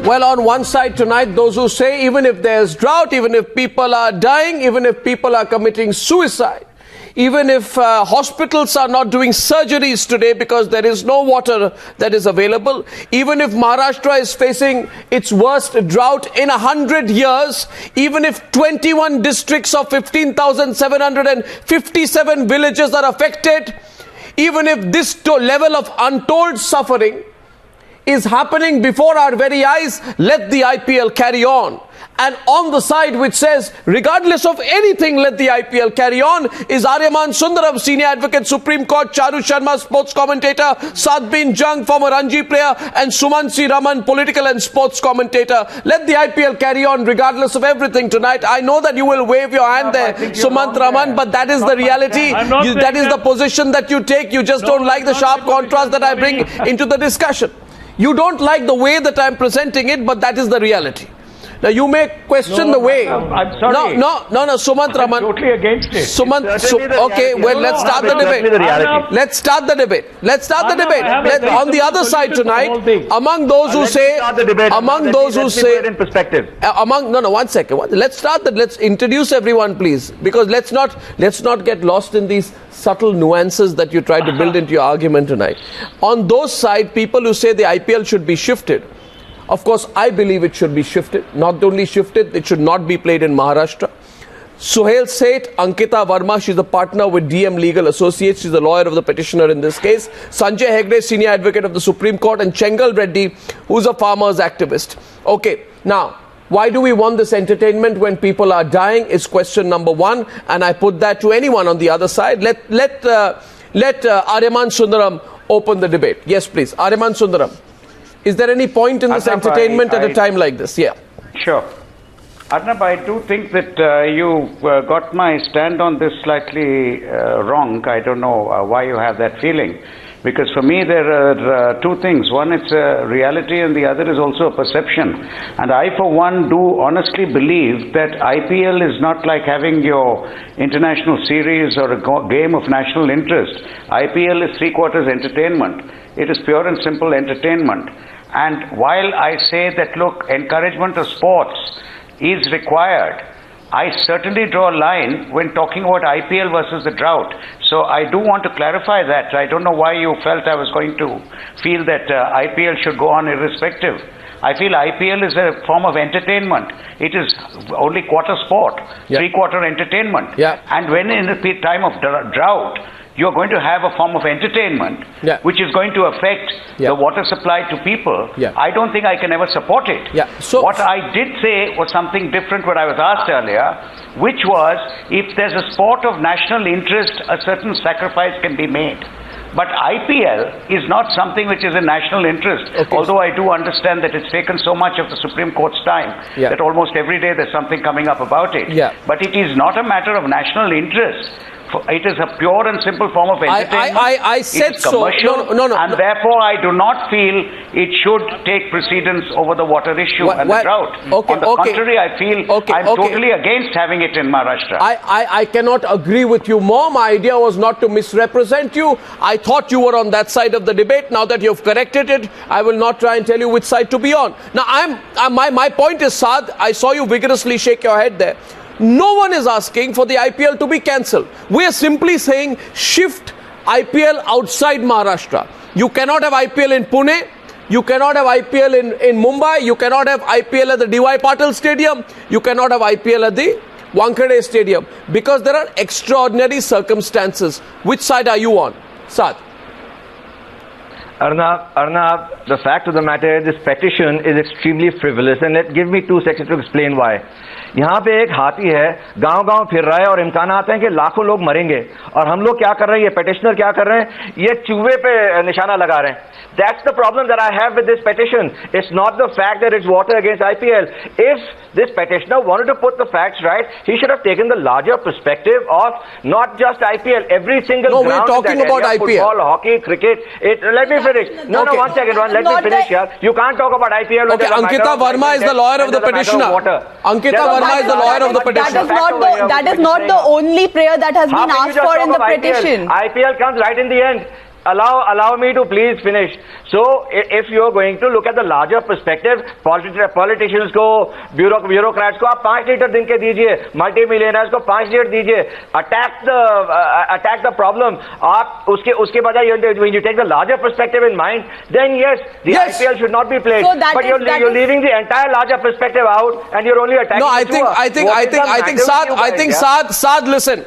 Well, on one side tonight, those who say even if there's drought, even if people are dying, even if people are committing suicide, even if hospitals are not doing surgeries today because there is no water that is available, even if Maharashtra is facing its worst drought in 100 years, even if 21 districts of 15,757 villages are affected, even if this level of untold suffering is happening before our very eyes, let the IPL carry on. And on the side which says, regardless of anything, let the IPL carry on, is Aryama Sundaram, Senior Advocate, Supreme Court, Charu Sharma, Sports Commentator, Saad Bin Jung, former Ranji Player, and Sumanth C Raman, Political and Sports Commentator. Let the IPL carry on regardless of everything tonight. I know that you will wave your hand there, Sumanth Raman, but that is the reality. That is the position that you take. You just don't like the sharp contrast that I bring into the discussion. You don't like the way that I'm presenting it, but that is the reality. Now you may question the way. I'm sorry. No, Sumanth Raman. I'm totally against it. Okay, well, let's start the debate. Let's start the debate. Let's start the debate. On the other side tonight, among those who say, one second. Let's introduce everyone, please, because let's not get lost in these subtle nuances that you try to build into your argument tonight. On those side, people who say the IPL should be shifted. Of course, I believe it should be shifted. Not only shifted, it should not be played in Maharashtra. Suhel Seth, Ankita Verma, she's a partner with DM Legal Associates. She's the lawyer of the petitioner in this case. Sanjay Hegde, Senior Advocate of the Supreme Court. And Chengal Reddy, who's a farmers activist. Okay, now, why do we want this entertainment when people are dying is question number one. And I put that to anyone on the other side. Let Aryama Sundaram open the debate. Yes, please. Aryama Sundaram. Is there any point in this entertainment at a time like this? Yeah. Sure. Arnab, I do think that you got my stand on this slightly wrong. I don't know why you have that feeling. Because for me, there are two things. One, it's a reality, and the other is also a perception. And I, for one, do honestly believe that IPL is not like having your international series or a game of national interest. IPL is three-quarters entertainment. It is pure and simple entertainment. And while I say that, look, encouragement of sports is required, I certainly draw a line when talking about IPL versus the drought. So I do want to clarify that. I don't know why you felt I was going to feel that IPL should go on irrespective. I feel IPL is a form of entertainment. It is only quarter sport, three-quarter entertainment. Yeah. And when in the time of drought, you're going to have a form of entertainment which is going to affect the water supply to people. I don't think I can ever support it. So what I did say was something different what I was asked earlier, which was if there's a sport of national interest, a certain sacrifice can be made. But IPL is not something which is a national interest, although I do understand that it's taken so much of the Supreme Court's time that almost every day there's something coming up about it. But it is not a matter of national interest. It is a pure and simple form of entertainment. I said it's commercial, no. And therefore I do not feel it should take precedence over the water issue and the drought. On the contrary, I feel I'm totally against having it in Maharashtra. I cannot agree with you more. My idea was not to misrepresent you. I thought you were on that side of the debate. Now that you've corrected it, I will not try and tell you which side to be on. Now, my point is, Saad, I saw you vigorously shake your head there. No one is asking for the IPL to be cancelled. We are simply saying shift IPL outside Maharashtra. You cannot have IPL in Pune. You cannot have IPL in Mumbai. You cannot have IPL at the D.Y. Patil Stadium. You cannot have IPL at the Wankhede Stadium. Because there are extraordinary circumstances. Which side are you on? Saad. Arnab, the fact of the matter is this petition is extremely frivolous. And give me 2 seconds to explain why. यहाँ पे एक हाथी है, गांव-गांव फिर रहा है और इम्कान आते हैं कि लाखों लोग मरेंगे और हम लोग क्या कर रहे हैं, ये पेटिशनर क्या कर रहे हैं, ये चूहे पे निशाना लगा रहे हैं. That's the problem that I have with this petition. It's not the fact that it's water against IPL. If this petitioner wanted to put the facts right, he should have taken the larger perspective of not just IPL, every single ground. No, we're talking about IPL. Football, hockey, cricket. Let me finish. No, 1 second. Let me finish here. You can't talk about IPL. Okay, Ankita Verma is the lawyer of the petitioner. Ankita Verma is the lawyer of the petitioner. That is not the only prayer that has been asked for in the petition. IPL comes right in the end. allow me to please finish. So, if you're going to look at the larger perspective, politicians को, bureaucrats को आप 5 litre दिन के दीजिए, multimillionaires को 5 litre दीजिए, attack the problem. आप उसके बजाय when you take the larger perspective in mind, then yes, the IPL should not be played. So but you're leaving the entire larger perspective out, and you're only attacking. No, I think Saad, listen.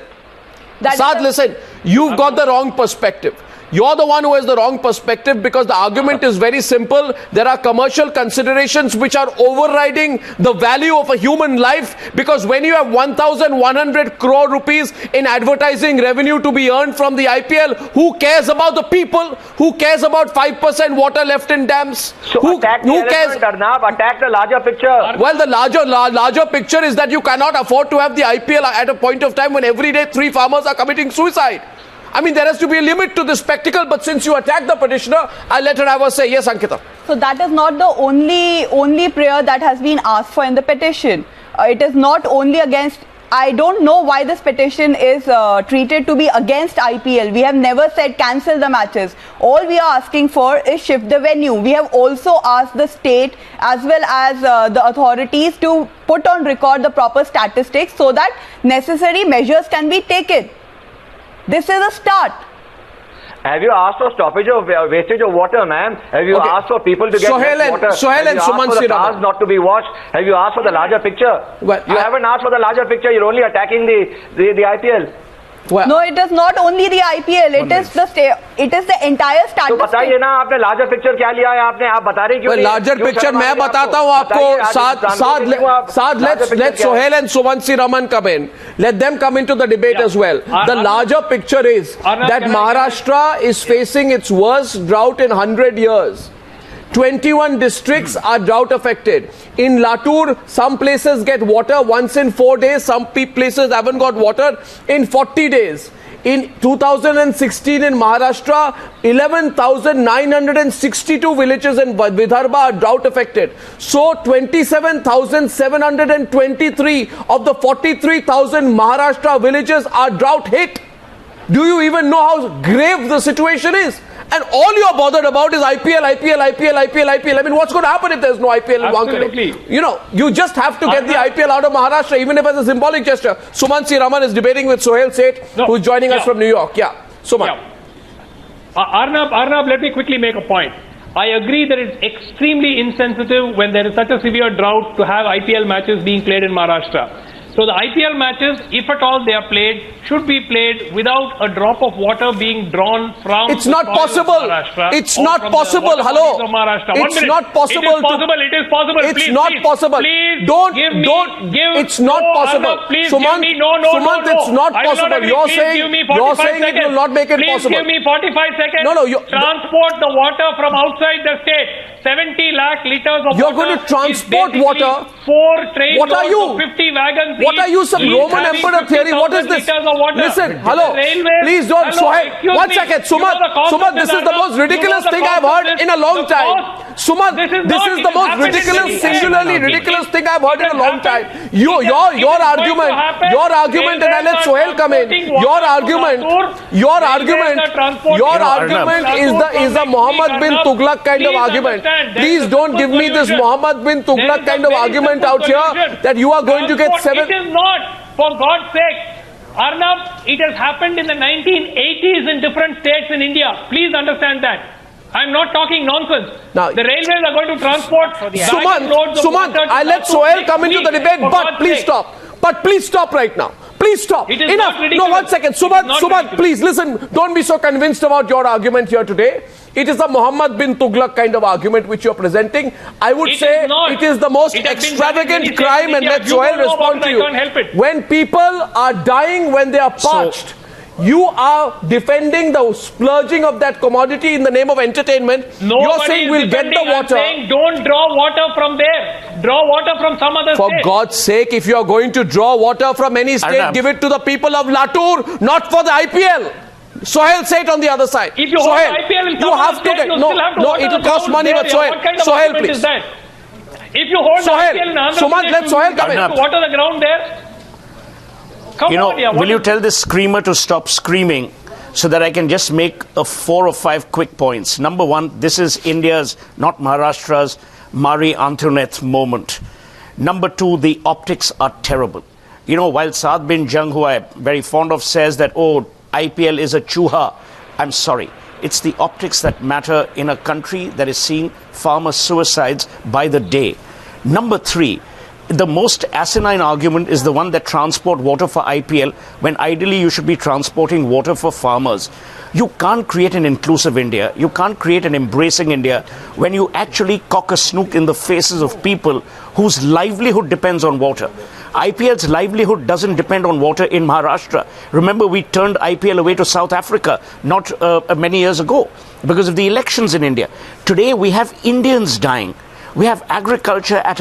Saad, listen. You've got the wrong perspective. You're the one who has the wrong perspective, because the argument is very simple. There are commercial considerations which are overriding the value of a human life, because when you have 1,100 crore rupees in advertising revenue to be earned from the IPL, who cares about the people? Who cares about 5% water left in dams? So who cares? Arnab, attack the larger picture. Well, the larger picture is that you cannot afford to have the IPL at a point of time when every day 3 farmers are committing suicide. I mean, there has to be a limit to this spectacle, but since you attacked the petitioner, I'll let her have a say. Yes, Ankita. So that is not the only prayer that has been asked for in the petition. It is not only against. I don't know why this petition is treated to be against IPL. We have never said cancel the matches. All we are asking for is shift the venue. We have also asked the state as well as the authorities to put on record the proper statistics so that necessary measures can be taken. This is a start. Have you asked for stoppage of wastage of water, ma'am? Have you asked for people to get water? Sohel and Sumanth C Raman. Cars not to be washed? Have you asked for the larger picture? Well, you haven't asked for the larger picture. You're only attacking the IPL. Well, no, it is not only the IPL. It is the entire statistic. तो बताइए ना, आपने larger picture क्या लिया है आपने? आप बता रही क्यों नहीं? Larger picture मैं बताता हूँ आपको. Saad, let Suhel and Sumanth C Raman come in. Let them come into the debate as well. The larger picture is that Maharashtra is facing its worst drought in 100 years. 21 districts are drought affected. In Latur, some places get water once in 4 days. Some places haven't got water in 40 days. In 2016 in Maharashtra, 11,962 villages in Vidarbha are drought affected. So 27,723 of the 43,000 Maharashtra villages are drought hit. Do you even know how grave the situation is? And all you are bothered about is IPL. I mean, what's going to happen if there's no IPL in Wankhede? You know, you just have to get the IPL out of Maharashtra, even if it's a symbolic gesture. Sumanth C Raman is debating with Suhel Seth, who's joining us from New York. Yeah, Sumanth. Arnab, let me quickly make a point. I agree that it's extremely insensitive when there is such a severe drought to have IPL matches being played in Maharashtra. So the IPL matches, if at all they are played, should be played without a drop of water being drawn from. It's not possible. It's not possible. Hello. It's not possible. It is possible. It's not possible. Please don't. It's not possible. Sumanth, it's not possible. You're saying it will not make it possible. Please give me 45 seconds. No. Transport the water from outside the state. 70 lakh liters of water. You're going to transport water. 4 trains. What are you? 50 wagons. What are you, some Roman Emperor theory? What is this? Listen, hello. Please don't. Suhel, 1 second. Sumanth, this is the most ridiculous thing I've heard in a long time. Sumanth, this is the most singularly ridiculous thing I've heard in a long time. Your argument, and I'll let Suhel come in. Your argument is the Muhammad bin Tughlaq kind of argument. Please don't give me this Muhammad bin Tughlaq kind of argument out here that you are going to get 7. It is not, for God's sake. Arnab, it has happened in the 1980s in different states in India. Please understand that. I'm not talking nonsense. Now, the railways are going to transport. Sumanth, I'll let Suhel come into the debate, but please stop. But please stop right now. Please stop. Enough. No, 1 second. Sumanth, please listen. Don't be so convinced about your argument here today. It is a Muhammad bin Tughlaq kind of argument which you're presenting. I would say it is the most extravagant crime, and let Suhel respond to you. When people are dying when they are parched, you are defending the splurging of that commodity in the name of entertainment. You're saying we'll get the water. I'm saying don't draw water from there. Draw water from some other state. For God's sake, if you're going to draw water from any state, give it to the people of Latur, not for the IPL. Sohel, say it on the other side. If you hold IPL in some other state, you still have to water it will cost money, but Sohel, please. Is that? If you hold IPL in Andhra Pradesh, let Sohel come in. Water the ground there. Will you tell this screamer to stop screaming? so that I can just make 4 or 5 quick points. Number one, this is India's, not Maharashtra's, Marie Antoinette moment. Number two, the optics are terrible. You know, while Saad Bin Jung, who I'm very fond of, says that, oh, IPL is a chuha, I'm sorry. It's the optics that matter in a country that is seeing farmer suicides by the day. Number three, the most asinine argument is the one that transport water for IPL, when ideally you should be transporting water for farmers. You can't create an inclusive India. You can't create an embracing India when you actually cock a snook in the faces of people whose livelihood depends on water. IPL's livelihood doesn't depend on water in Maharashtra. Remember, we turned IPL away to South Africa not many years ago because of the elections in India. Today, we have Indians dying. We have agriculture at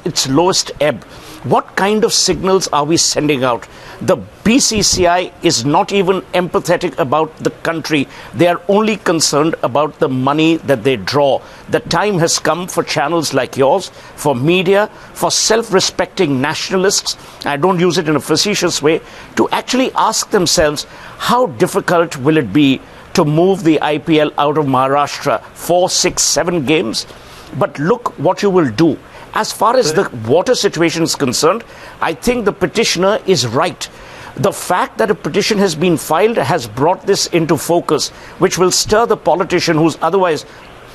its lowest ebb. What kind of signals are we sending out? The BCCI is not even empathetic about the country. They are only concerned about the money that they draw. The time has come for channels like yours, for media, for self-respecting nationalists, I don't use it in a facetious way, to actually ask themselves, how difficult will it be to move the IPL out of Maharashtra? 4, 6, 7 games? But look what you will do. As far as the water situation is concerned, I think the petitioner is right. The fact that a petition has been filed has brought this into focus, which will stir the politician who's otherwise,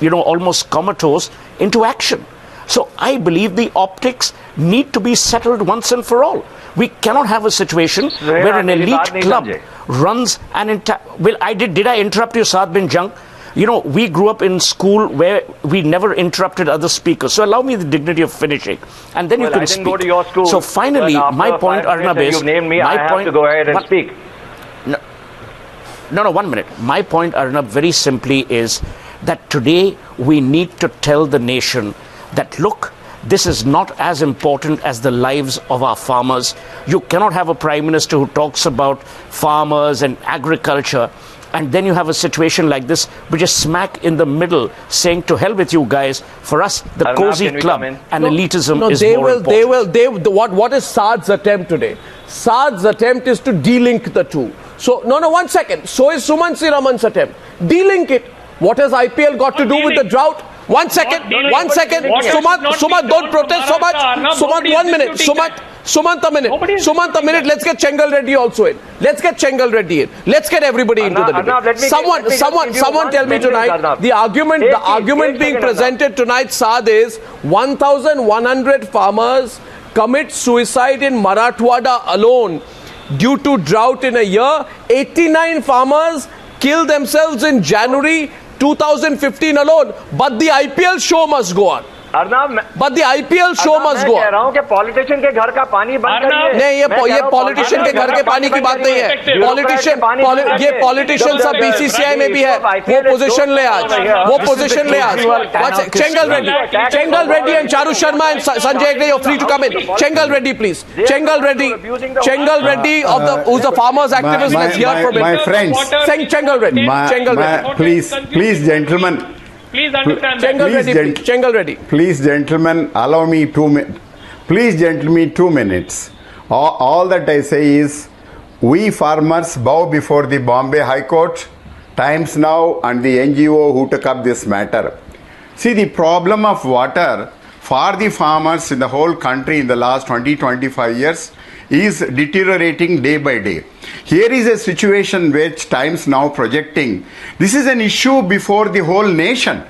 almost comatose, into action. So I believe the optics need to be settled once and for all. We cannot have a situation where an elite club runs an entire... Well, did I interrupt you, Saad Bin Jung? We grew up in school where we never interrupted other speakers. So allow me the dignity of finishing. And then you can speak. Go to your school. So finally, my point, Arnab, is... You've named me, I have to go ahead and speak. No, 1 minute. My point, Arnab, very simply is that today we need to tell the nation that, look, this is not as important as the lives of our farmers. You cannot have a prime minister who talks about farmers and agriculture, and then you have a situation like this, which is smack in the middle, saying, to hell with you guys, for us, the cozy club and elitism is more important. What is Saad's attempt today? Saad's attempt is to de-link the two. So, no, 1 second. So is Sumanth C Raman's attempt. De-link it. What has IPL got to do with the drought? 1 second. Sumanth, don't protest so much. Sumanth, 1 minute. Sumanth, a minute. Let's get Chengal Reddy also in. Let's get everybody into the debate. Someone tell me tonight, the argument being presented tonight, Saad, is 1,100 farmers commit suicide in Marathwada alone due to drought in a year. 89 farmers kill themselves in January 2015 alone. But the IPL show must go on. But the IPL show must go on. मैं कह रहा हूं कि politician के घर का पानी बंद करिए। नहीं, ये पॉलिटिशियन के घर के पानी की बात नहीं है। ये पॉलिटिशियन सब BCCI में भी है। वो पोजीशन ले आज। Chengal Reddy and Charu Sharma and Sanjay Hegde, you're free to come in. Chengal Reddy, please. Chengal Reddy who's the farmers activist. Let's hear from him. My friends. Chengal Reddy. Please, gentlemen. Please understand Chengal Reddy. Please, gentlemen, allow me 2 minutes. Please, gentlemen, 2 minutes. All that I say is, we farmers bow before the Bombay High Court, Times Now, and the NGO who took up this matter. See, the problem of water for the farmers in the whole country in the last 20-25 years is deteriorating day by day. Here is a situation which Times Now projecting. This is an issue before the whole nation.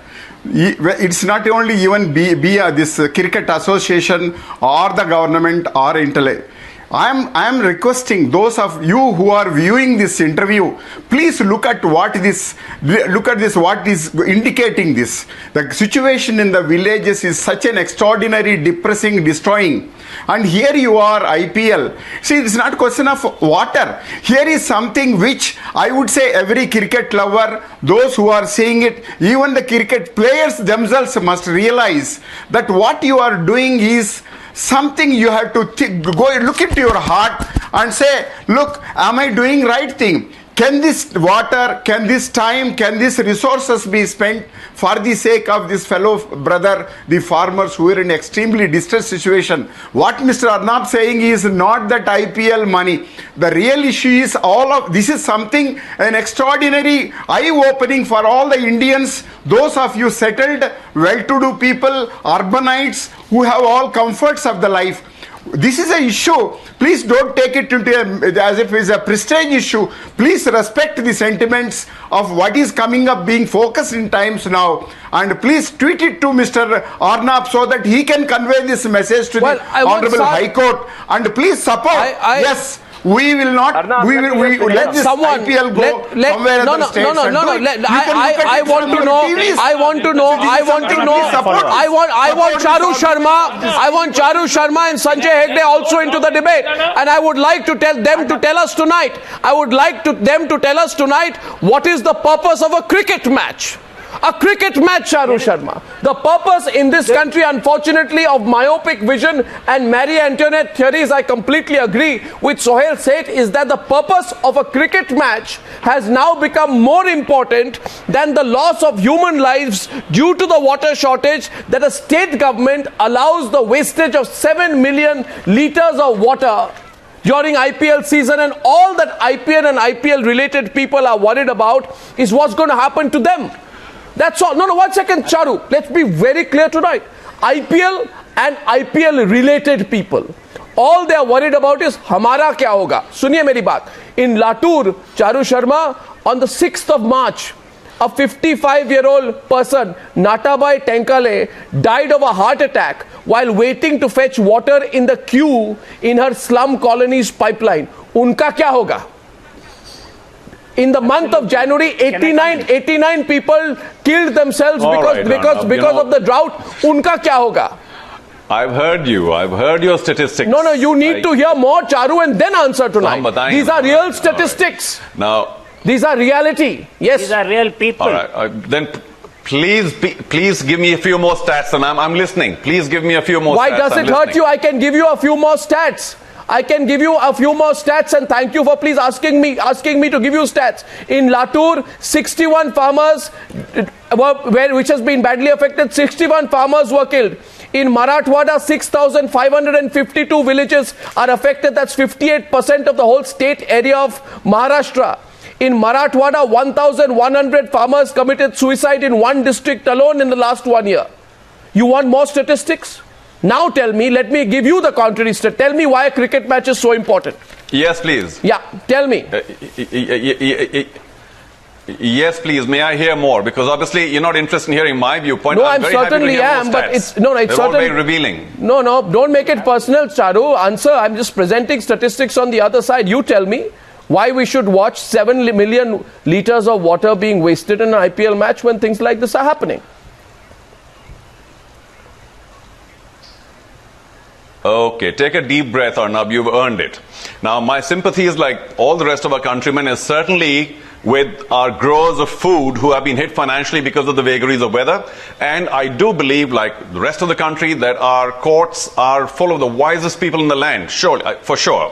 It's not only even this cricket association or the government or intellect. I am requesting those of you who are viewing this interview, please look at what is indicating this. The situation in the villages is such an extraordinary, depressing, destroying. And here you are, IPL. See, it's not a question of water. Here is something which I would say every cricket lover, those who are seeing it, even the cricket players themselves must realize that what you are doing is something you have to go look into your heart and say, look, am I doing right thing? Can this water, can this time, can these resources be spent for the sake of this fellow brother, the farmers who are in extremely distressed situation? What Mr. Arnab saying is not that IPL money. The real issue is this is something, an extraordinary eye-opening for all the Indians, those of you settled, well-to-do people, urbanites who have all comforts of the life. This is an issue. Please don't take it as if it's a prestige issue. Please respect the sentiments of what is coming up being focused in times now. And please tweet it to Mr. Arnab so that he can convey this message to the Honorable High Court. And please support. Yes. We will not. Arnab, we let this IPL go somewhere in the states. I want to know. I want Charu Sharma and Sanjay Hegde also into the debate, and I would like to tell them to tell us tonight. Them to tell us tonight what is the purpose of a cricket match. A cricket match, Charu Sharma. The purpose in this country, unfortunately, of myopic vision and Marie Antoinette theories, I completely agree with Suhel Seth, is that the purpose of a cricket match has now become more important than the loss of human lives due to the water shortage, that a state government allows the wastage of 7 million litres of water during IPL season, and all that IPL and IPL related people are worried about is what's going to happen to them. That's all. No, 1 second, Charu. Let's be very clear tonight. IPL and IPL related people, all they are worried about is hamara kya hoga. Suniye meri baat. In Latur, Charu Sharma, on the 6th of March, a 55-year-old person, Natabai Tenkale, died of a heart attack while waiting to fetch water in the queue in her slum colony's pipeline. Unka kya hoga? In the month of January, 89 people killed themselves because of the drought. Unka kya hoga? I've heard you. I've heard your statistics. No, you need to hear more, Charu, and then answer tonight. These are real statistics. Right. Now, these are reality. Yes. These are real people. All right. Then please give me a few more stats, and I'm listening. Please give me a few more stats. Why does it hurt you? I can give you a few more stats. And thank you for please asking me to give you stats. In Latur, 61 farmers which has been badly affected, 61 farmers were killed. In Marathwada, 6,552 villages are affected. That's 58% of the whole state area of Maharashtra. In Marathwada, 1,100 farmers committed suicide in one district alone in the last 1 year. You want more statistics? Now tell me, let me give you the contrary stat. Tell me why a cricket match is so important. Yes, please. Yeah, tell me. Yes, please. May I hear more? Because obviously you're not interested in hearing my viewpoint. No, I certainly am, but it's certainly all very revealing. No, don't make it personal, Charu. Answer. I'm just presenting statistics on the other side. You tell me why we should watch 7 million litres of water being wasted in an IPL match when things like this are happening. Okay, take a deep breath, Arnab. You've earned it. Now, my sympathies, like all the rest of our countrymen, is certainly with our growers of food who have been hit financially because of the vagaries of weather. And I do believe, like the rest of the country, that our courts are full of the wisest people in the land, surely, for sure.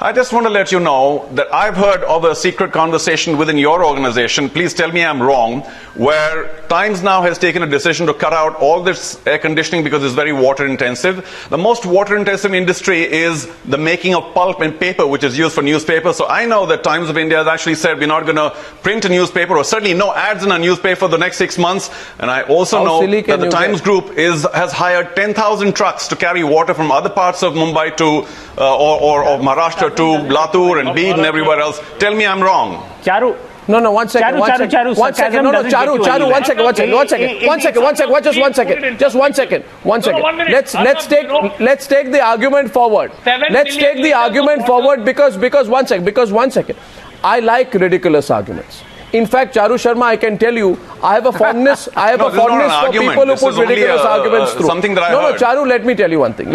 I just want to let you know that I've heard of a secret conversation within your organization, please tell me I'm wrong, where Times now has taken a decision to cut out all this air conditioning because it's very water intensive. The most water intensive industry is the making of pulp and paper, which is used for newspapers. So I know that Times of India has actually said we're not going to print a newspaper, or certainly no ads in a newspaper for the next 6 months. And I also know that the Times Group has hired 10,000 trucks to carry water from other parts of Mumbai to or Maharashtra to Latur and Bid and everywhere else. Tell me I'm wrong. Charu. No, 1 second. Charu, Charu, 1 second. No, Charu, 1 second. Just 1 second. Let's take the argument forward. Because 1 second. I like ridiculous arguments. In fact, Charu Sharma, I can tell you, I have a fondness for people who put ridiculous arguments through. Something that I heard. Charu, let me tell you one thing.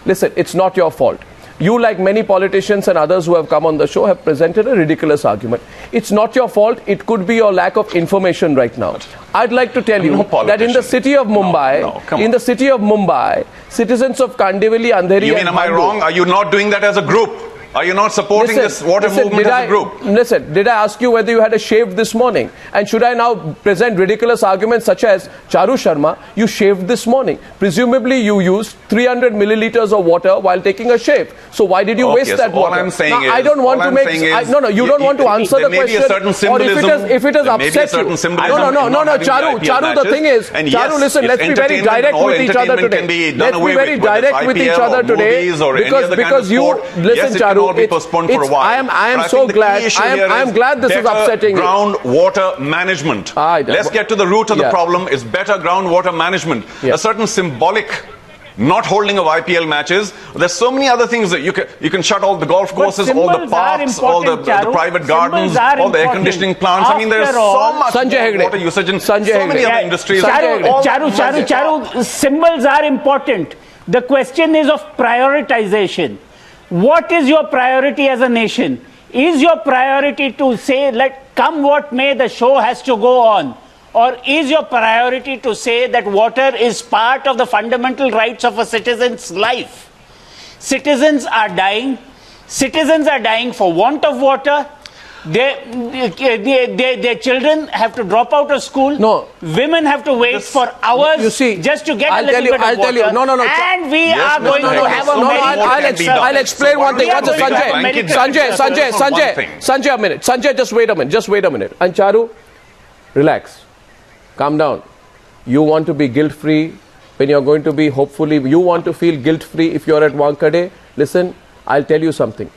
Listen, it's not your fault. You, like many politicians and others who have come on the show, have presented a ridiculous argument. It's not your fault. It could be your lack of information right now. I'd like to tell you that in the city of Mumbai, citizens of Kandivali, Andheri, you mean, am I wrong? Are you not doing that as a group? Are you not supporting this water movement as a group? Listen, did I ask you whether you had a shave this morning? And should I now present ridiculous arguments such as, Charu Sharma, you shaved this morning. Presumably you used 300 milliliters of water while taking a shave. So why did you waste that water? All I'm saying is, I don't want to make... you don't want to answer the question. Or if it has upset you. No, Charu, the thing is, Charu, listen, let's be very direct with each other today. Let's be very direct with each other today. Because you... Listen, Charu, I am so glad. I am glad this is upsetting you. Groundwater management. Let's get to the root of the problem. It's better groundwater management. A certain symbolic not holding of IPL matches. There's so many other things that you can shut all the golf courses, all the parks, all the private gardens, all the air conditioning plants. I mean, there's so much water usage in so many other industries. Charu, symbols are important. The question is of prioritization. What is your priority as a nation? Is your priority to say, come what may, the show has to go on? Or is your priority to say that water is part of the fundamental rights of a citizen's life? Citizens are dying. Citizens are dying for want of water. Their children have to drop out of school. No. Women have to wait for hours just to get a little bit of water. I'll tell you. No. And we are going to have a I'll explain one thing. Sanjay, a minute. Sanjay, just wait a minute. And Charu, relax. Calm down. You want to be guilt-free when you're going to be, hopefully, you want to feel guilt-free if you're at Wankhede. Listen, I'll tell you something.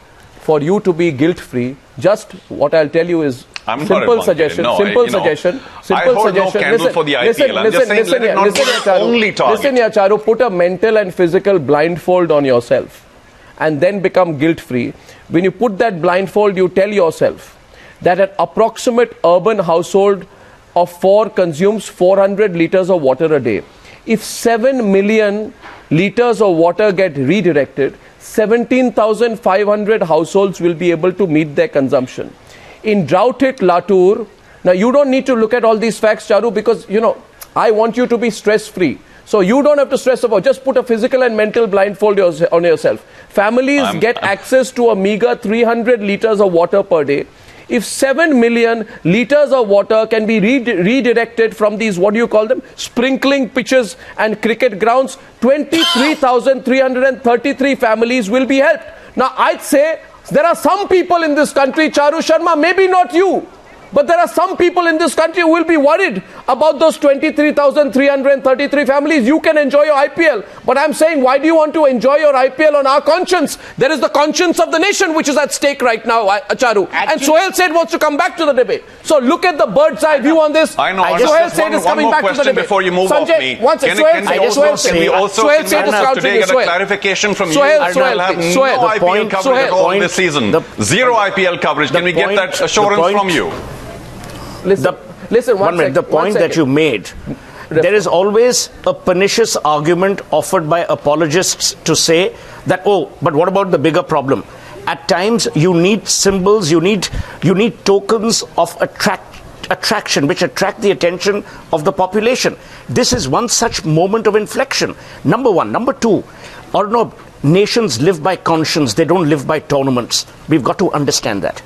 For you to be guilt-free, just what I'll tell you is simple suggestion. Simple suggestion. I hold no candle for the IPL. I'm just saying, let it not be the only target. Listen here, Charu, put a mental and physical blindfold on yourself and then become guilt-free. When you put that blindfold, you tell yourself that an approximate urban household of 4 consumes 400 liters of water a day. If 7 million liters of water get redirected, 17,500 households will be able to meet their consumption. In drought-hit Latur, now you don't need to look at all these facts, Charu, because, I want you to be stress-free. So you don't have to stress about, just put a physical and mental blindfold on yourself. Families get access to a meager 300 liters of water per day. If 7 million liters of water can be redirected from these, what do you call them, sprinkling pitches and cricket grounds, 23,333 families will be helped. Now, I'd say there are some people in this country, Charu Sharma, maybe not you, but there are some people in this country who will be worried about those 23,333 families. You can enjoy your IPL. But I'm saying, why do you want to enjoy your IPL on our conscience? There is the conscience of the nation which is at stake right now, Charu. And Suhel Seth wants to come back to the debate. So look at the bird's eye view on this. I know. Suhel Seth is coming back to the debate. Before you move off me, can we also get a clarification from you? Suhel have no IPL coverage at all this season. Zero IPL coverage. Can we get that assurance from you? Listen, one minute. The point that you made, there is always a pernicious argument offered by apologists to say that, but what about the bigger problem? At times, you need symbols, you need tokens of attraction, which attract the attention of the population. This is one such moment of inflection. Number one. Number two, Arnab, nations live by conscience. They don't live by tournaments. We've got to understand that.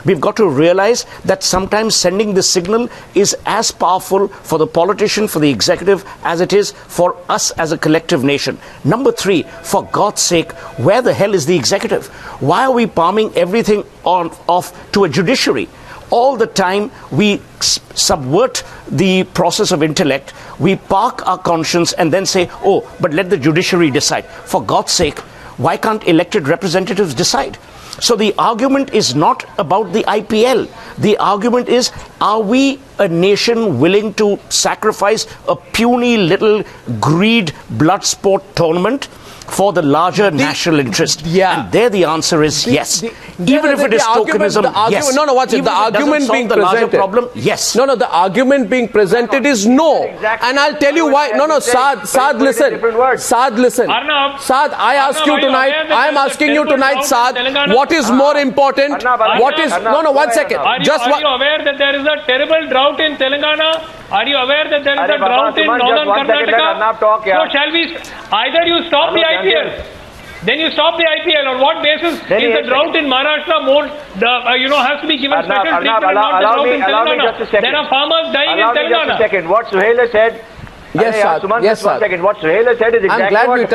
We've got to realize that sometimes sending this signal is as powerful for the politician, for the executive, as it is for us as a collective nation. Number three, for God's sake, where the hell is the executive? Why are we palming everything off to a judiciary? All the time we subvert the process of intellect, we park our conscience and then say, but let the judiciary decide. For God's sake, why can't elected representatives decide? So the argument is not about the IPL. The argument is, are we a nation willing to sacrifice a puny little greed blood sport tournament for the larger national interest? Yeah. And there the answer is yes. Even if it is tokenism, yes. No, watch it. The argument being presented. Problem, yes. No, the argument being presented is no. And I'll tell you why. No, Saad, listen. Saad, listen. Saad, I ask you tonight, I am asking you tonight, Saad, what is more important? What is, no, 1 second. Are you aware that there is a terrible drought in Telangana? Are you aware that there is a drought in northern Karnataka? So shall we, either you stop the IPL. then you stop the IPL. On what basis is the drought in Maharashtra more, has to be given special treatment and not the drought in Telangana? There are farmers dying in Telangana. Just a second. What Suhel has said. Yes, sir. Yes, sir. 1 second. What Suhel has said is exactly what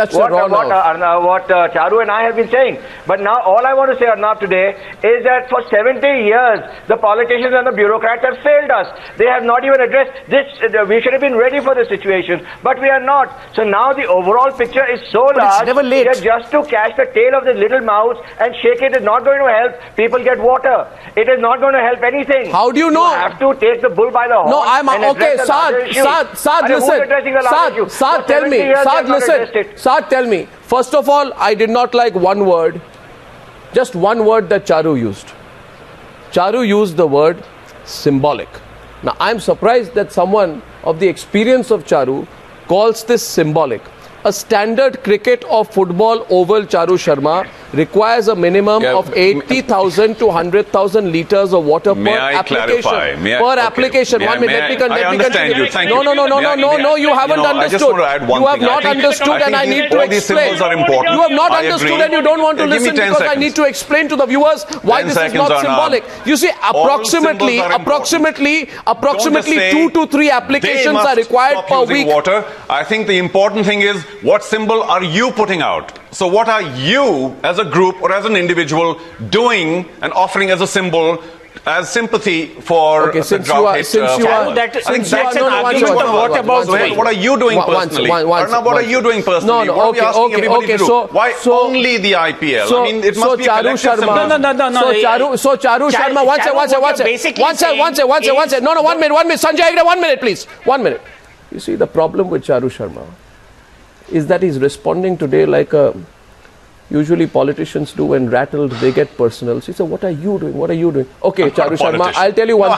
Charu and I have been saying. But now all I want to say, Arnab, today is that for 70 years, the politicians and the bureaucrats have failed us. They have not even addressed this. We should have been ready for this situation, but we are not. So now the overall picture is so large it's never late. that just to catch the tail of the little mouse and shake it is not going to help people get water. It is not going to help anything. How do you know? You have to take the bull by the horn. No, I'm okay. Saad, listen. Saad, tell me. Saad, listen. Saad, tell me. First of all, I did not like one word, just one word that Charu used. Charu used the word symbolic. Now, I'm surprised that someone of the experience of Charu calls this symbolic. A standard cricket or football oval, Charu Sharma, requires a minimum of 80,000 to 100,000 litres of water per application. Application. 1 minute. I understand you. Thank you. No, you haven't understood. You have not understood and I need to explain. You have not understood and you don't want to listen because I need to explain to the viewers why this is not symbolic. You see, approximately 2 to 3 applications are required per week. I think the important thing is, what symbol are you putting out? So what are you as a group or as an individual doing and offering as a symbol as sympathy for the drought hit farmers? What are you doing personally? Arnab, what are you doing personally? Why only the IPL? I mean, it must be a collective symbol. So Charu Sharma, one second. No, 1 minute. Sanjay Hegde, 1 minute, please. 1 minute. You see, the problem with Charu Sharma is that he's responding today like usually politicians do when rattled, they get personal. So he said, what are you doing? What are you doing? Okay, Charu Sharma, I'll tell you one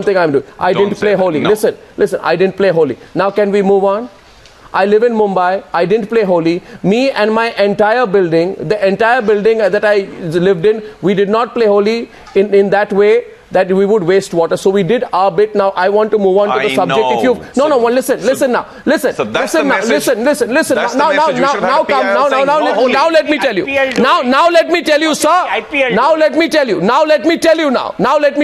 thing I'm doing. I didn't play Holi. No. Listen, I didn't play Holi. Now can we move on? I live in Mumbai. I didn't play Holi. Me and my entire building, the entire building that I lived in, we did not play Holi in that way that we would waste water. So we did our bit. Now I want to move on to the subject. Know. If you listen now. Now let me tell you. Now let me tell you, sir. Now let me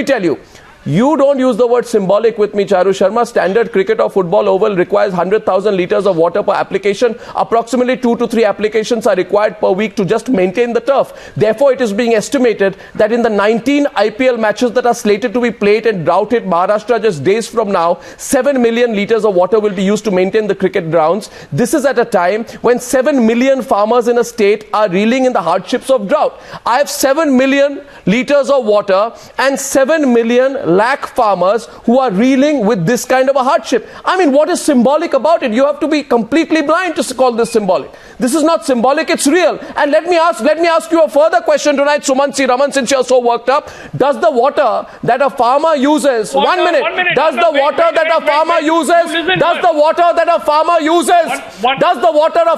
tell you. You don't use the word symbolic with me, Charu Sharma. Standard cricket or football oval requires 100,000 litres of water per application. Approximately 2 to 3 applications are required per week to just maintain the turf. Therefore, it is being estimated that in the 19 IPL matches that are slated to be played in drought hit Maharashtra just days from now, 7 million litres of water will be used to maintain the cricket grounds. This is at a time when 7 million farmers in a state are reeling in the hardships of drought. I have 7 million litres of water and 7 million lakh farmers who are reeling with this kind of a hardship. I mean, what is symbolic about it? You have to be completely blind to call this symbolic. This is not symbolic, it's real. And let me ask you a further question tonight, Sumanth C Raman, since you're so worked up. Does the water that a farmer uses, does the water that a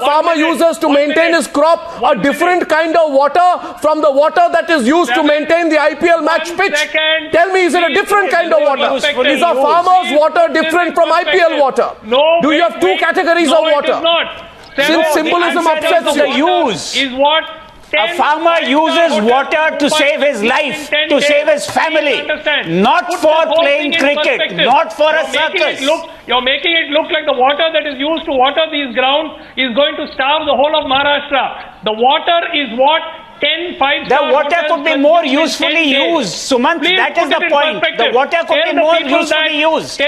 farmer uses to maintain his crop a different kind of water from the water that is used to maintain the IPL match pitch? Tell me, is it a different kind of water? Is a farmer's water different from IPL water? Do you have two categories of water? Since symbolism upsets you. A farmer uses water to save his life, to save his family, not for playing cricket, not for a circus. You're making it look like the water that is used to water these grounds is going to starve the whole of Maharashtra. The water is what? 10 5-star the water could be more usefully used. Sumanth, that is the point. The water could be more usefully used.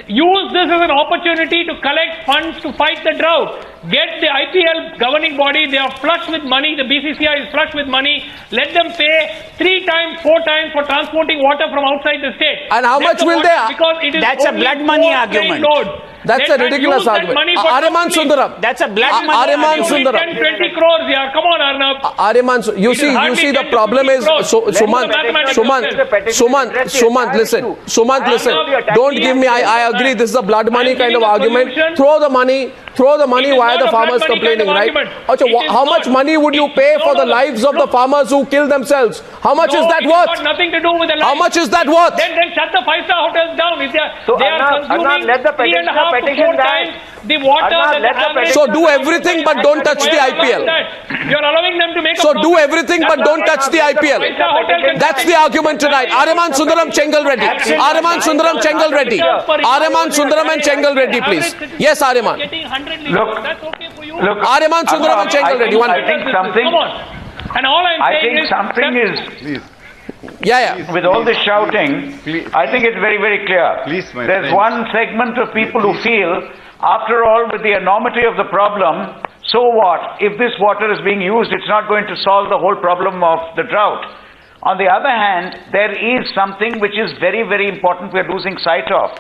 Use this as an opportunity to collect funds to fight the drought. Get the IPL governing body, they are flush with money, the BCCI is flush with money. Let them pay 3 times, 4 times for transporting water from outside the state. And how much will they? That's a blood money argument. That's a ridiculous argument. Aryama Sundaram. That's a black money argument. 10, 20 crores here. Come on, Arnab. Aryama, you see the problem is, Sumanth, listen. Don't give me, I agree, this is a blood money kind of argument. Throw the money why the farmers complaining, right? How much money would you pay for the lives of the farmers who kill themselves? How much is that worth? Got nothing to do with the lives. How much is that worth? Then shut the 5-star hotels down. If they are consuming let the 3.5 to 4 times the water that the average. So do everything but don't touch the IPL. You're allowing them to make So do everything but don't touch the IPL. That's the argument tonight. Aryama Sundaram, Chengal Reddy. Aryama Sundaram, Chengal Reddy. Aryama Sundaram and Chengal Reddy, please. Yes, Aryama. Look, Aryama Sundaram and Chengal Reddy. I think something. Come on. And all I'm saying is something is. Yeah. With all this shouting, I think it's very, very clear. There's one segment of people who feel, after all, with the enormity of the problem, so what? If this water is being used, it's not going to solve the whole problem of the drought. On the other hand, there is something which is very, very important we're losing sight of.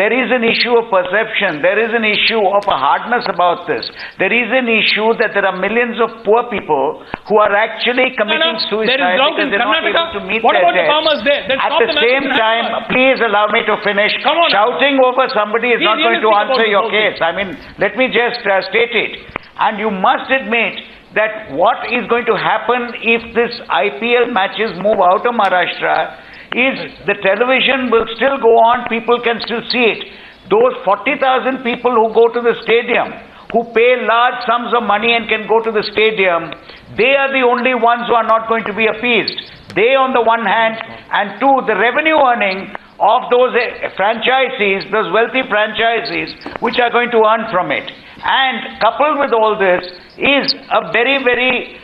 There is an issue of perception. There is an issue of a hardness about this. There is an issue that there are millions of poor people who are actually committing suicide because they're not able to meet their debts. At the same time, please allow me to finish. Shouting over somebody is not going to answer your case. I mean, let me just state it. And you must admit that what is going to happen if this IPL matches move out of Maharashtra is the television will still go on, people can still see it. Those 40,000 people who go to the stadium, who pay large sums of money and can go to the stadium, they are the only ones who are not going to be appeased. They on the one hand, and two, the revenue earning of those franchisees, those wealthy franchisees, which are going to earn from it. And coupled with all this is a very, very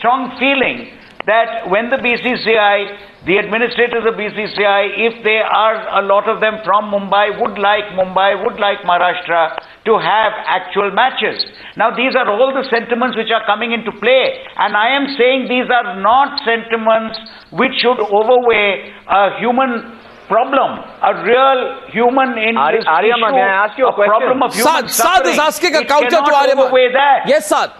strong feeling that when the BCCI, the administrators of BCCI, if they are, a lot of them from Mumbai, would like Maharashtra to have actual matches. Now these are all the sentiments which are coming into play, and I am saying these are not sentiments which should overweigh a human problem, a real human interest Aryama, may I ask you a question? Problem of human Saad is asking a counter to Aryama. Yes, Saad.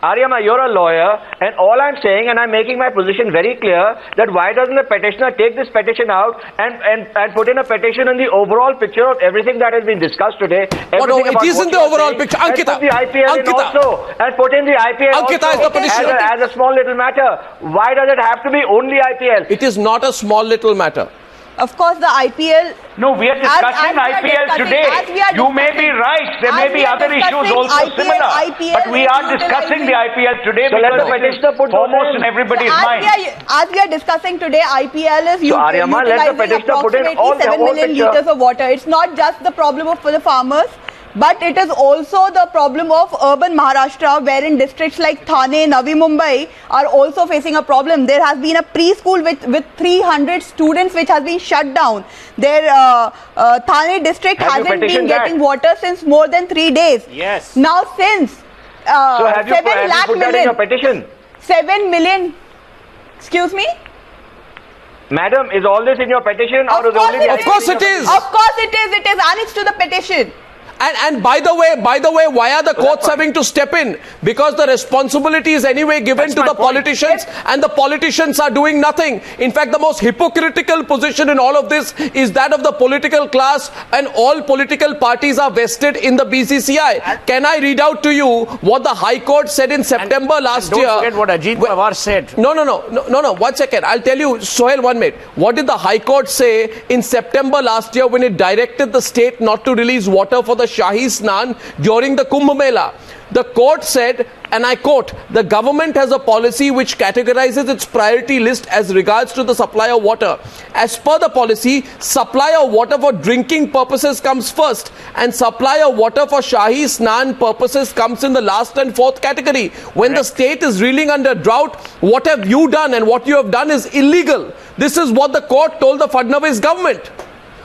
Aryama, you're a lawyer, and all I'm saying, and I'm making my position very clear, that why doesn't the petitioner take this petition out and put in a petition in the overall picture of everything that has been discussed today? It is in the overall picture. Ankita. And put the IPL in also, and put in the IPL Ankita also is the petitioner. as a small little matter. Why does it have to be only IPL? It is not a small little matter. Of course, the IPL... No, we are discussing IPL today. You may be right. There may be other issues also similar. But we are discussing the IPL today because it is foremost in everybody's mind. As we are discussing today, IPL is utilizing approximately 7 million litres of water. It's not just the problem for the farmers, but it is also the problem of urban Maharashtra, wherein districts like Thane, Navi Mumbai are also facing a problem. There has been a preschool with 300 students which has been shut down. Their Thane district hasn't been getting water since more than 3 days. Yes. Now since so have you put that in your petition? 7 million, excuse me? Madam, is all this in your petition? Of course it is. Of course it is. It is annexed to the petition. And by the way, why are the courts having to step in? Because the responsibility is anyway given to the politicians, and the politicians are doing nothing. In fact, the most hypocritical position in all of this is that of the political class, and all political parties are vested in the BCCI. Can I read out to you what the High Court said in September last year? Don't forget what Ajit Pawar said. No. 1 second. I'll tell you, Suhel, 1 minute. What did the High Court say in September last year when it directed the state not to release water for the Shahi Snan during the Kumbh Mela? The court said, and I quote, the government has a policy which categorizes its priority list as regards to the supply of water. As per the policy, supply of water for drinking purposes comes first, and supply of water for Shahi Snan purposes comes in the last and fourth category. When the state is reeling under drought, what have you done? And what you have done is illegal. This is what the court told the Fadnavis government.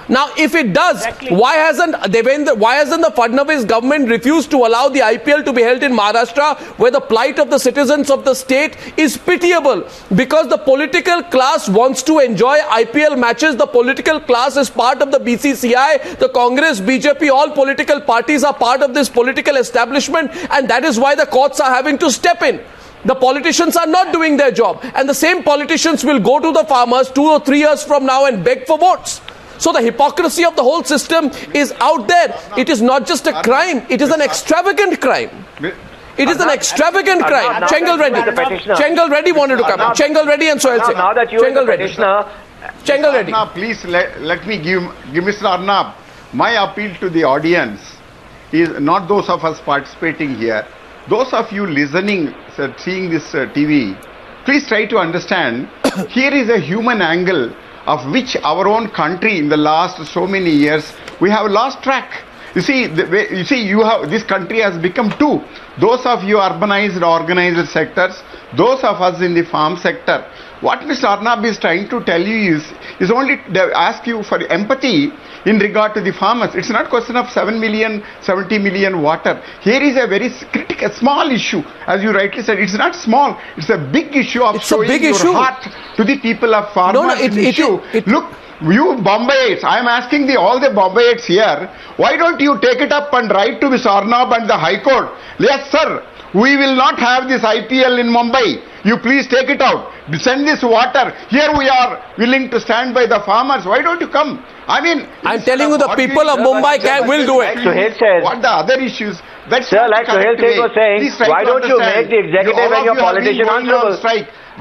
Now, if it does, why hasn't the Fadnavis government refused to allow the IPL to be held in Maharashtra, where the plight of the citizens of the state is pitiable? Because the political class wants to enjoy IPL matches. The political class is part of the BCCI, the Congress, BJP, all political parties are part of this political establishment, and that is why the courts are having to step in. The politicians are not doing their job, and the same politicians will go to the farmers 2 or 3 years from now and beg for votes. So the hypocrisy of the whole system is out there. It is not just a crime, it is an extravagant crime. It is an extravagant crime. Chengal Reddy. Chengal Reddy wanted to come in. Chengal Reddy and Suhel Seth. Now that you are the petitioner, Chengal Reddy. Arnab, please let me give Mr. Arnab. My appeal to the audience is not those of us participating here. Those of you listening, seeing this TV, please try to understand, here is a human angle of which our own country in the last so many years, we have lost track. You see, this country has become two. Those of you urbanized, organized sectors, those of us in the farm sector. What Mr. Arnab is trying to tell you is only ask you for empathy in regard to the farmers. It's not a question of 7 million, 70 million water. Here is a very critical, small issue. As you rightly said, it's not small. It's a big issue of showing your heart to the people of farmers. Look, you Bombayites, I am asking all the Bombayites here, why don't you take it up and write to Mr. Arnab and the High Court? Yes, sir, we will not have this IPL in Mumbai. You please take it out. Send this water. Here we are willing to stand by the farmers. Why don't you come? I mean, I'm telling you, the people of Mumbai will do it. What the other issues? That's sir, like Suhel Seth was saying, why don't you make the executive and your politician answerable?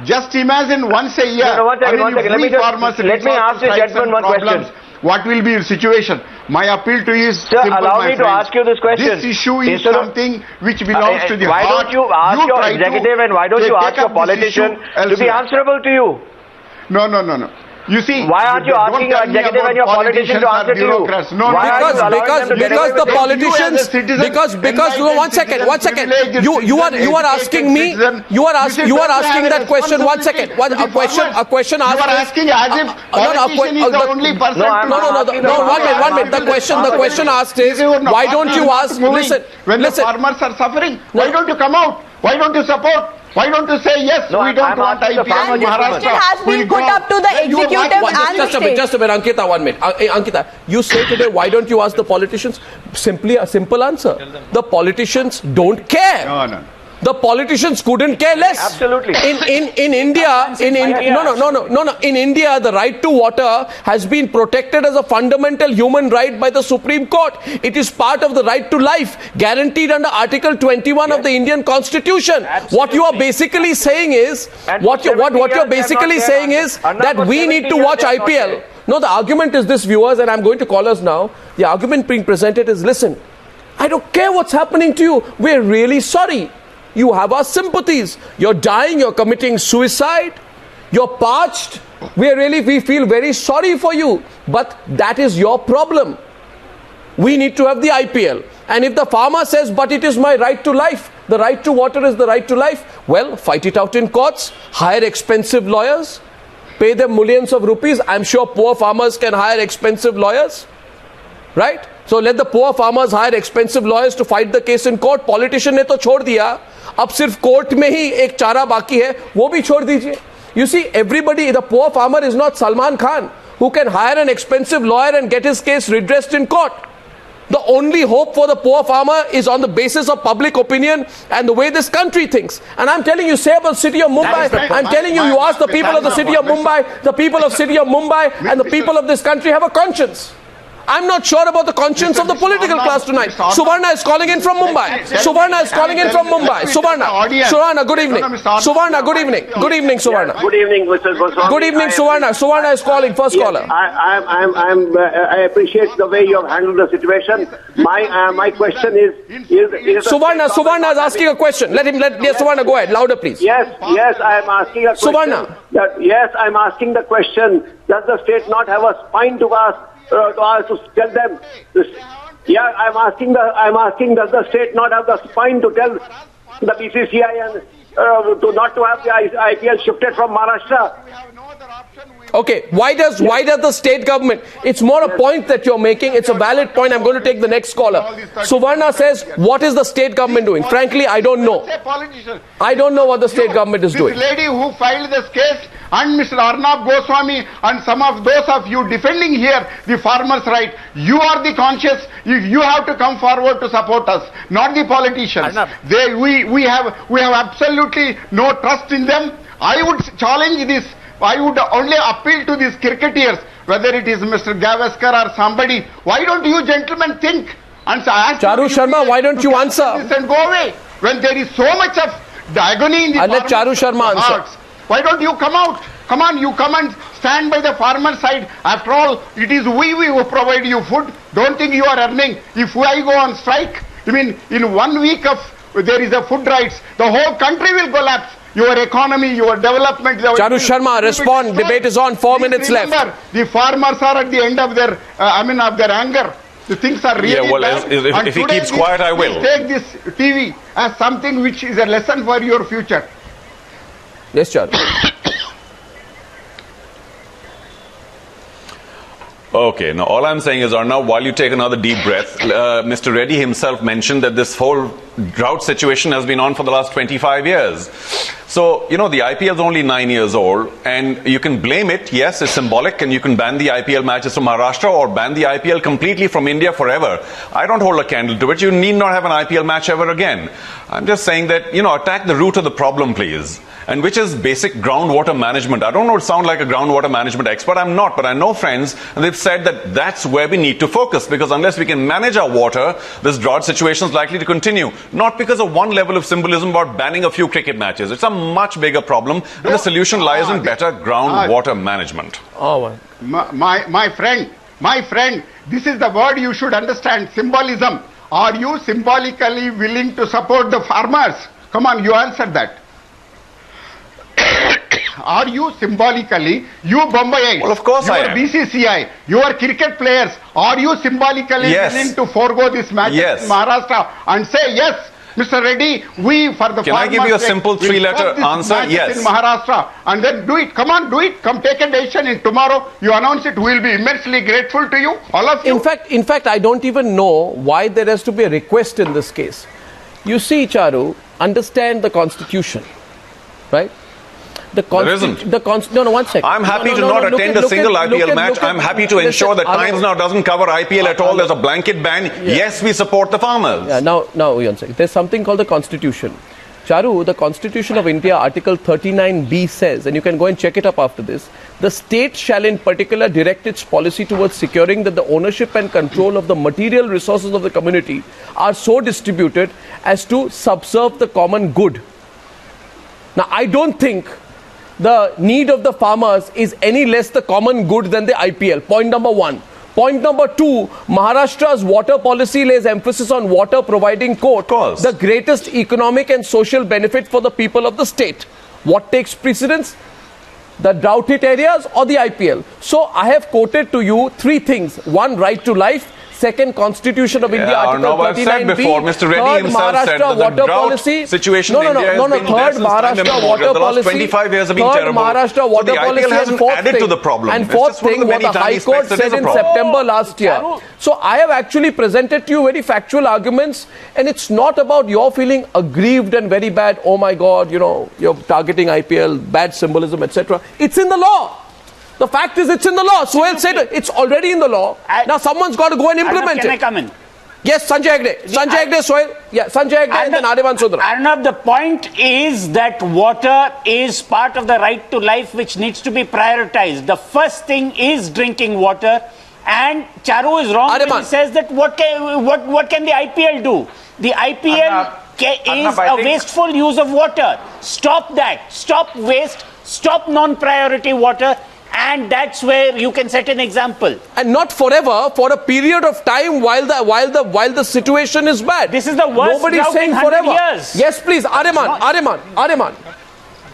Just imagine once a year. One second. Let me ask this gentleman one question. What will be your situation? My appeal to you is simple, allow me to ask you this question. This issue is something which belongs to the heart. Why don't you ask your executive and why don't you ask your politician to be answerable to you? No. You see, why aren't you asking your executive and your politicians to answer to you? No, because the politicians, because one second. You are asking me. You are asking that question. 1 second. A question asked. You are asking as if politician is the only person. No. 1 minute. The question asked is, why don't you ask? Listen. When the farmers are suffering, why don't you come out? Why don't you support? Why don't you say yes? We don't want IPL in Maharashtra. It has been put up to the executive and the state. Just a minute, Ankita, 1 minute. Ankita, you say today, why don't you ask the politicians? Simply a simple answer. The politicians don't care. No. The politicians couldn't care less. Absolutely. In India, in India, the right to water has been protected as a fundamental human right by the Supreme Court. It is part of the right to life, guaranteed under Article 21 of the Indian Constitution. Absolutely. What you are basically saying is, that we need to watch IPL. No, the argument is this, viewers, and I'm going to call us now. The argument being presented is, listen, I don't care what's happening to you. We're really sorry. You have our sympathies. You're dying, you're committing suicide, you're parched. We feel very sorry for you. But that is your problem. We need to have the IPL. And if the farmer says, but it is my right to life, the right to water is the right to life, well, fight it out in courts, hire expensive lawyers, pay them millions of rupees. I'm sure poor farmers can hire expensive lawyers, right? So let the poor farmers hire expensive lawyers to fight the case in court. Politician ने तो छोड़ दिया, अब सिर्फ court में ही एक चारा बाकी है, वो भी छोड़ दीजिए. You see, everybody, the poor farmer is not Salman Khan, who can hire an expensive lawyer and get his case redressed in court. The only hope for the poor farmer is on the basis of public opinion and the way this country thinks. And I'm telling you, say about the city of Mumbai, I'm telling you, you ask the people of the city of Mumbai, the people of city of Mumbai and the people of this country have a conscience. I'm not sure about the conscience of the political class tonight. Suvarna is calling in from Mumbai. Suvarna, good evening. Suvarna, good evening. Good evening, Suvarna. Good evening, Mr. Goswami. Good evening, Suvarna. Suvarna is calling, first caller. I appreciate the way you have handled the situation. My question is Suvarna is asking a question. Let Suvarna go ahead. Louder, please. Yes, I am asking a question. Suvarna. Yes, I am asking the question. Does the state not have a spine to ask? To tell them this. Yeah, I'm asking, does the state not have the spine to tell the BCCI and not to have the IPL shifted from Maharashtra? Okay, why does the state government? It's more a point that you're making. It's a valid point. I'm going to take the next caller. Suvarna says, what is the state government doing? Frankly, I don't know. I don't know what the state government is doing. This lady who filed this case and Mr. Arnab Goswami and some of those of you defending here the farmers' right, you are the conscious. You have to come forward to support us, not the politicians. We have absolutely no trust in them. I would challenge I would only appeal to these cricketers, whether it is Mr. Gavaskar or somebody. Why don't you gentlemen think? And so Charu Sharma, why don't you answer? And go away when there is so much of agony in the let Charu Sharma answer. Why don't you come out? Come on, you come and stand by the farmer side. After all, it is we who provide you food. Don't think you are earning. If I go on strike, I mean, in 1 week of there is a food rights, the whole country will collapse. Your economy, your development. Charu Sharma, respond. Debate is on. 4 minutes left. The farmers are at the end of their, of their anger. The things are really bad. If he keeps quiet, I will. Take this TV as something which is a lesson for your future. Yes, Charu. Okay, now all I'm saying is, Arnab, while you take another deep breath, Mr. Reddy himself mentioned that this whole drought situation has been on for the last 25 years. So, you know, the IPL is only 9 years old, and you can blame it, yes, it's symbolic, and you can ban the IPL matches from Maharashtra or ban the IPL completely from India forever. I don't hold a candle to it. You need not have an IPL match ever again. I'm just saying that, you know, attack the root of the problem, please. And which is basic groundwater management. I don't know, it sound like a groundwater management expert. I'm not, but I know friends, and they've said that that's where we need to focus, because unless we can manage our water, this drought situation is likely to continue. Not because of one level of symbolism about banning a few cricket matches. It's a much bigger problem, and the solution lies in better groundwater management. My friend, this is the word you should understand, symbolism. Are you symbolically willing to support the farmers? Come on, you answer that. Are you symbolically, you Bombay, well, of course I am. BCCI, your cricket players, are you symbolically willing to forego this match in Maharashtra and say, yes, Mr. Reddy, we for the farmers... Can I give you a simple three-letter answer? Yes. In Maharashtra, and then do it. Come on, do it. Come take a decision. And tomorrow you announce it. We'll be immensely grateful to you, all of you. In fact, I don't even know why there has to be a request in this case. You see, Charu, understand the Constitution, right? There isn't. No, 1 second. I'm happy to not attend a single IPL match. I'm happy to ensure that Times now doesn't cover IPL at all. There's a blanket ban. Yes, we support the farmers. Yeah, now, 1 second. There's something called the Constitution. Charu, the Constitution of India, Article 39B says, and you can go and check it up after this, the state shall in particular direct its policy towards securing that the ownership and control of the material resources of the community are so distributed as to subserve the common good. Now, I don't think the need of the farmers is any less the common good than the IPL. Point number 1. Point number 2, Maharashtra's water policy lays emphasis on water providing, quote, the greatest economic and social benefit for the people of the state. What takes precedence? The drought hit areas or the IPL? So I have quoted to you 3 things. 1, right to life. Second, Constitution of India, Article 39B. Said before, Mr. Reddy himself said that the drought situation in India has been there since time immemorial. The last 25 years have been terrible. Maharashtra water so the IPL hasn't added to the problem. And fourth thing, what the High Court said in September last year. So I have actually presented to you very factual arguments, and it's not about your feeling aggrieved and very bad, oh my God, you know, you're targeting IPL, bad symbolism, etc. It's in the law. The fact is, it's in the law. Suhel said it's already in the law. Now someone's got to go and implement it. Can I come in? Yes, Sanjay Hegde. Sanjay Hegde, Suhel. Yeah, Sanjay Hegde and then Aryama Sundaram. Arnab, the point is that water is part of the right to life which needs to be prioritized. The first thing is drinking water. And Charu is wrong when he says that what can the IPL do? The IPL is a wasteful use of water. Stop that. Stop waste. Stop non-priority water. And that's where you can set an example. And not forever, for a period of time while the situation is bad. This is the worst Nobody's saying in forever. Years. Yes, please, Aryman.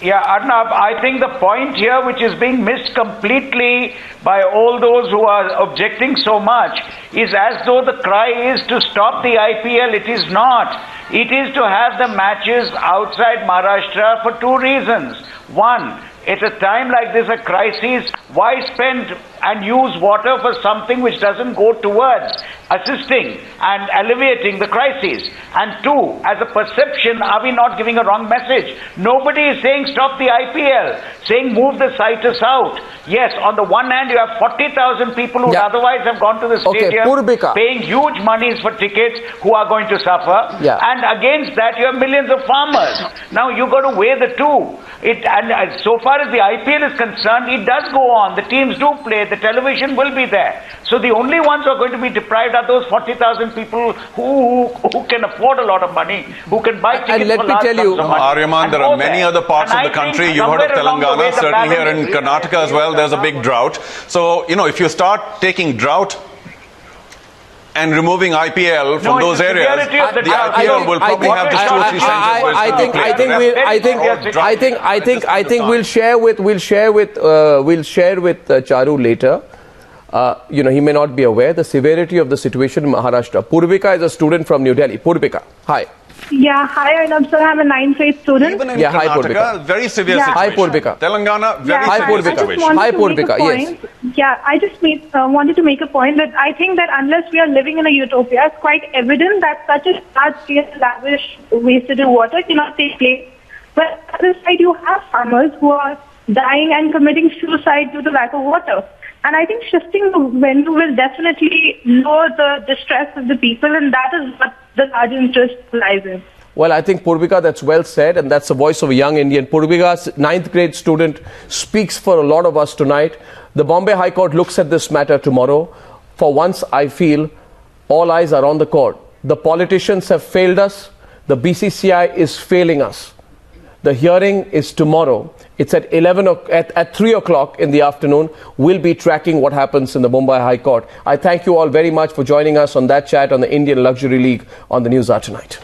Yeah, Arnab, I think the point here which is being missed completely by all those who are objecting so much is as though the cry is to stop the IPL. It is not. It is to have the matches outside Maharashtra for 2 reasons. 1, at a time like this, a crisis, why spend and use water for something which doesn't go towards assisting and alleviating the crises? And two, as a perception, are we not giving a wrong message? Nobody is saying stop the IPL, saying move the situs out. Yes, on the one hand, you have 40,000 people who would otherwise have gone to the stadium, paying huge monies for tickets, who are going to suffer. And against that, you have millions of farmers. Now, you've got to weigh the two. And so far as the IPL is concerned, it does go on. The teams do play. The television will be there. So the only ones who are going to be deprived are those 40,000 people who can afford a lot of money, who can buy tickets. And let for me tell you, Aryaman, there are many other parts of the country. You've heard of Telangana, certainly here in Karnataka as well. There's a big drought. So, if you start taking drought and removing IPL from those areas, the IPL will probably have just 2 or 3 centers. I think we'll share with Charu later. He may not be aware the severity of the situation in Maharashtra. Purvika is a student from New Delhi. Purvika, hi. Yeah, hi Arnab sir, I'm a 9th grade student. Even in hi Karnataka, very severe situation. Hi Purvika. Telangana, very severe situation. Hi Purvika, yes. Yeah, I just wanted to make a point that I think that unless we are living in a utopia, it's quite evident that such a large-scale lavish wastage of water cannot take place. But on the other side, you have farmers who are dying and committing suicide due to lack of water. And I think shifting the venue will definitely lower the distress of the people, and that is what the large interest lies in. Well, I think, Purvika, that's well said, and that's the voice of a young Indian. Purvika's 9th grade student speaks for a lot of us tonight. The Bombay High Court looks at this matter tomorrow. For once, I feel all eyes are on the court. The politicians have failed us. The BCCI is failing us. The hearing is tomorrow. It's at 3 o'clock in the afternoon. We'll be tracking what happens in the Mumbai High Court. I thank you all very much for joining us on that chat on the Indian Luxury League on the Newshour tonight.